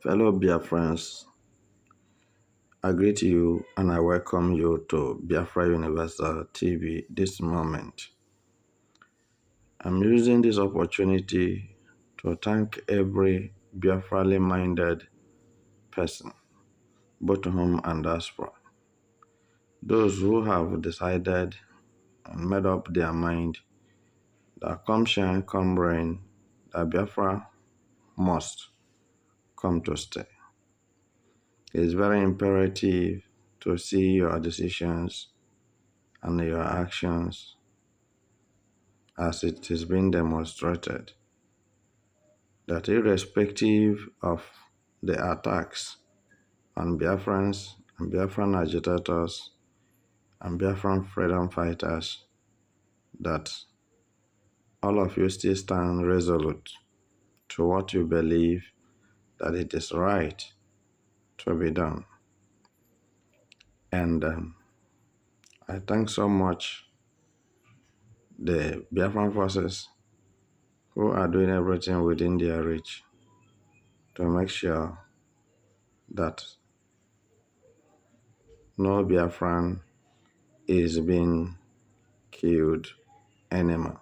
Fellow Biafrans, I greet you and I welcome you to Biafra Universal TV this moment. I'm using this opportunity to thank every Biafrally minded person, both home and diaspora. Those who have decided and made up their mind that come shine, come rain, that Biafra must come to stay. It is very imperative to see your decisions and your actions as it is being demonstrated that irrespective of the attacks on Biafrans and Biafran agitators and Biafran freedom fighters, that all of you still stand resolute to what you believe that it is right to be done. And I thank so much the Biafran forces who are doing everything within their reach to make sure that no Biafran is being killed anymore.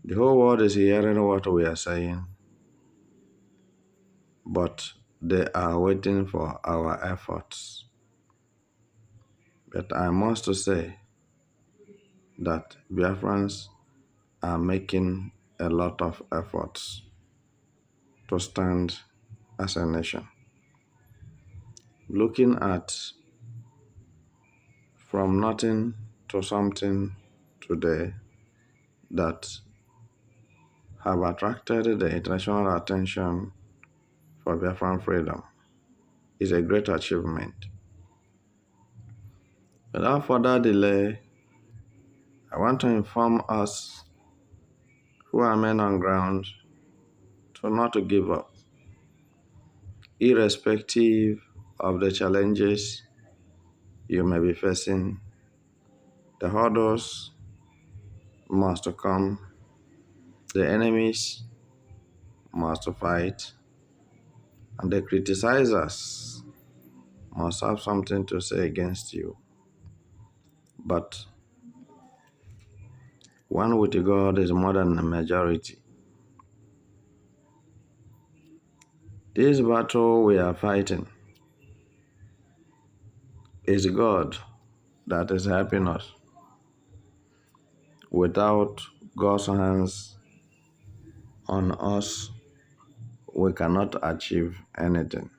The whole world is hearing what we are saying, but they are waiting for our efforts. But I must say that Biafrans are making a lot of efforts to stand as a nation. Looking at from nothing to something today that have attracted the international attention for Biafran freedom is a great achievement. Without further delay, I want to inform us who are men on ground to not to give up, irrespective of the challenges you may be facing. The hurdles must come, the enemies must fight, and the criticizers must have something to say against you. But one with God is more than a majority. This battle we are fighting is God that is helping us. Without God's hands on us, we cannot achieve anything.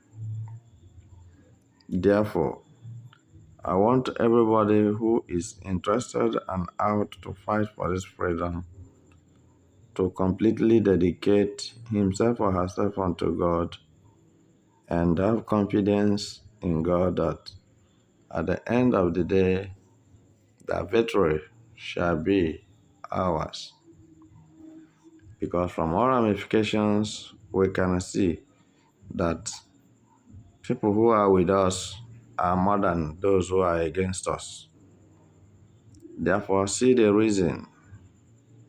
Therefore, I want everybody who is interested and out to fight for this freedom to completely dedicate himself or herself unto God and have confidence in God that at the end of the day, the victory shall be ours. Because from all ramifications, we can see that people who are with us are more than those who are against us. Therefore, see the reason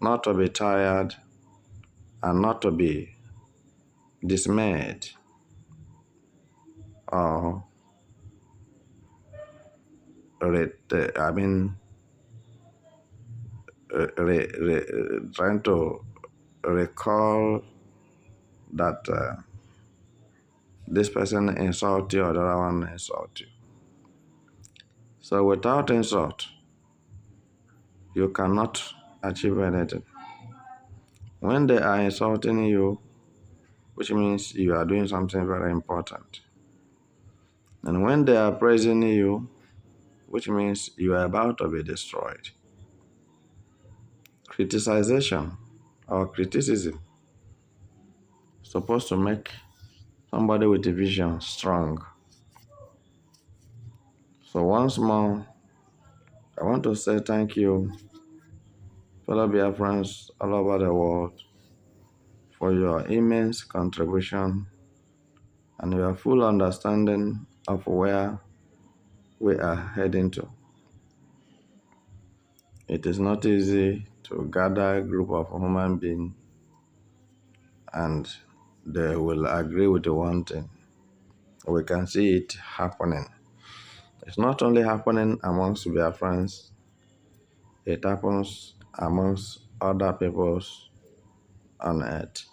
not to be tired and not to be dismayed or trying to recall that this person insult you or the other one insult you. So without insult, you cannot achieve anything. When they are insulting you, which means you are doing something very important. And when they are praising you, which means you are about to be destroyed. Criticization or criticism is supposed to make somebody with a vision strong. So once more, I want to say thank you, fellow Biafrans all over the world, for your immense contribution and your full understanding of where we are heading to. It is not easy to gather a group of human beings and they will agree with the one thing. We can see it happening. It's not only happening amongst Biafrans, it happens amongst other peoples on earth.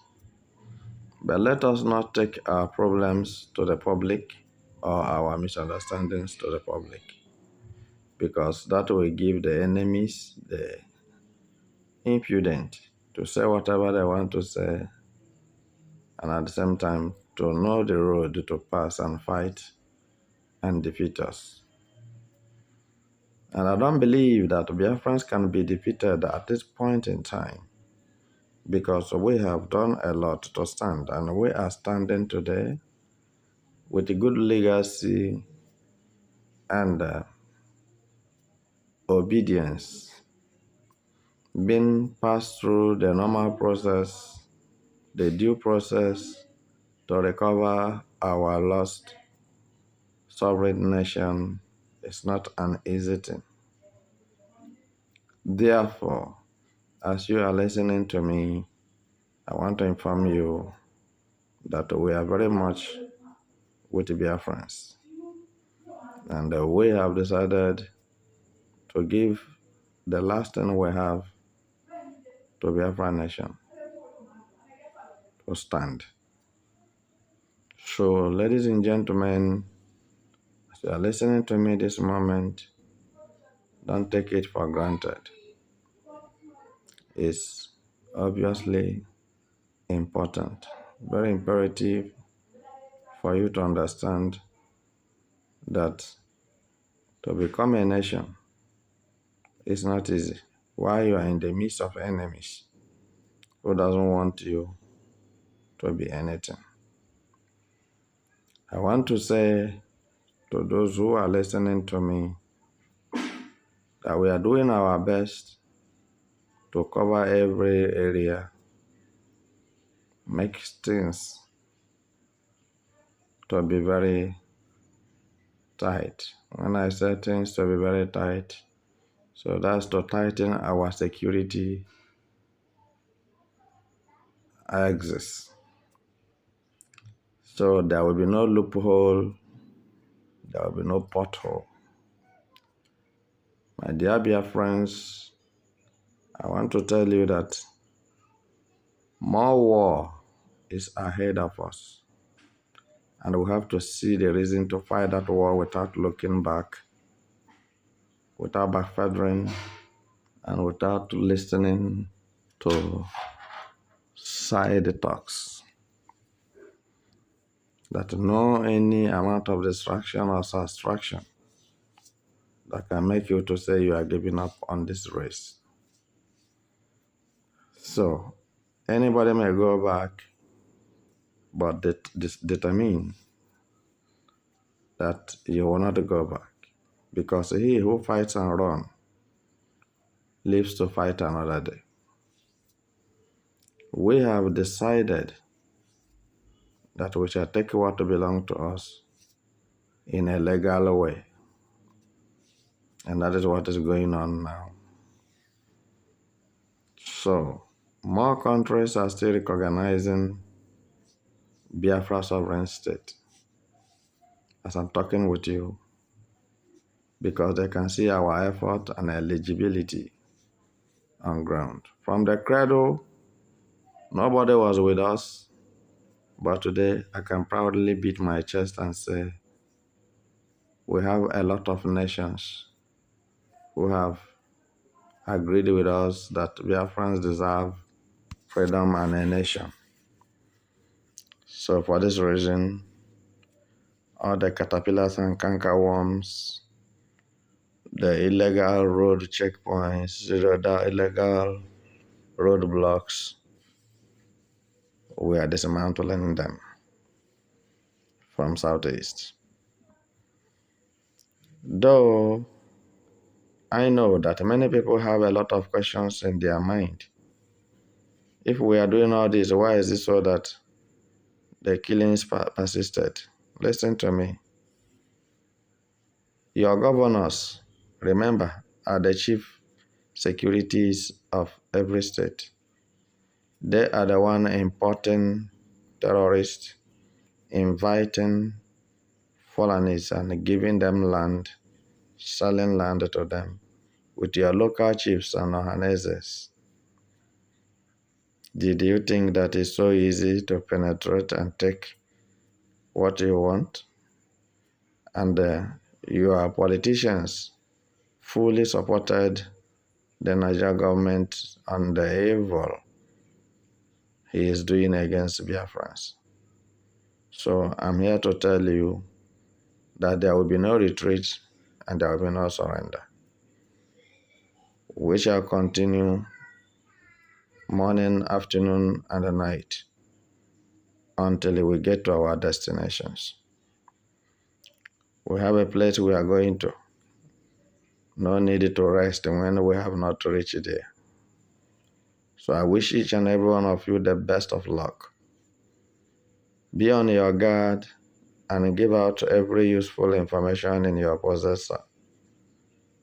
But let us not take our problems to the public or our misunderstandings to the public, because that will give the enemies the impudent to say whatever they want to say, and at the same time to know the road to pass and fight and defeat us. And I don't believe that Biafrans can be defeated at this point in time, because we have done a lot to stand, and we are standing today with a good legacy and obedience, being passed through the normal process, the due process to recover our lost sovereign nation is not an easy thing. Therefore, as you are listening to me, I want to inform you that we are very much with Biafrans, and we have decided to give the last thing we have to Biafra nation to stand. So, ladies and gentlemen, as you are listening to me this moment, don't take it for granted. It's obviously important, very imperative for you to understand that to become a nation is not easy. While you are in the midst of enemies who doesn't want you to be anything. I want to say to those who are listening to me that we are doing our best to cover every area, make things to be very tight. When I say things to be very tight, so that's to tighten our security axis. So there will be no loophole, there will be no pothole. My dear friends, I want to tell you that more war is ahead of us. And we have to see the reason to fight that war without looking back, without backfiring, and without listening to side talks. That no any amount of distraction or subtraction that can make you to say you are giving up on this race. So, anybody may go back, but determine that you will not go back. Because he who fights and runs lives to fight another day. We have decided that we shall take what belongs to us in a legal way. And that is what is going on now. So, more countries are still recognizing Biafra sovereign state as I'm talking with you, because they can see our effort and eligibility on ground. From the cradle, nobody was with us, but today I can proudly beat my chest and say we have a lot of nations who have agreed with us that Biafrans deserve freedom and a nation. So for this reason, all the caterpillars and cankerworms, the illegal road checkpoints, the illegal roadblocks, we are dismantling them from Southeast. Though I know that many people have a lot of questions in their mind. If we are doing all this, why is it so that the killings persisted? Listen to me. Your governors, remember, are the chief securities of every state. They are the one importing terrorists, inviting Fulanis and giving them land, selling land to them with your local chiefs and Ohaneses. Did you think that it's so easy to penetrate and take what you want? And your politicians fully supported the Nigerian government and the evil he is doing against Biafrans. So I'm here to tell you that there will be no retreat and there will be no surrender. We shall continue morning, afternoon, and night until we get to our destinations. We have a place we are going to. No need to rest when we have not reached there. So I wish each and every one of you the best of luck. Be on your guard and give out every useful information in your possessor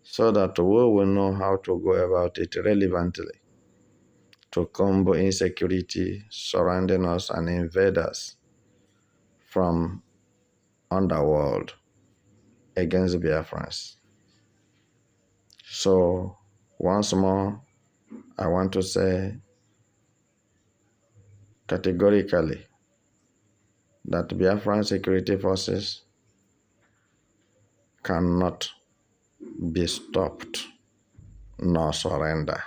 so that we will know how to go about it relevantly to combat insecurity surrounding us and invaders from underworld against Biafrans. So once more, I want to say categorically that Biafran security forces cannot be stopped nor surrender.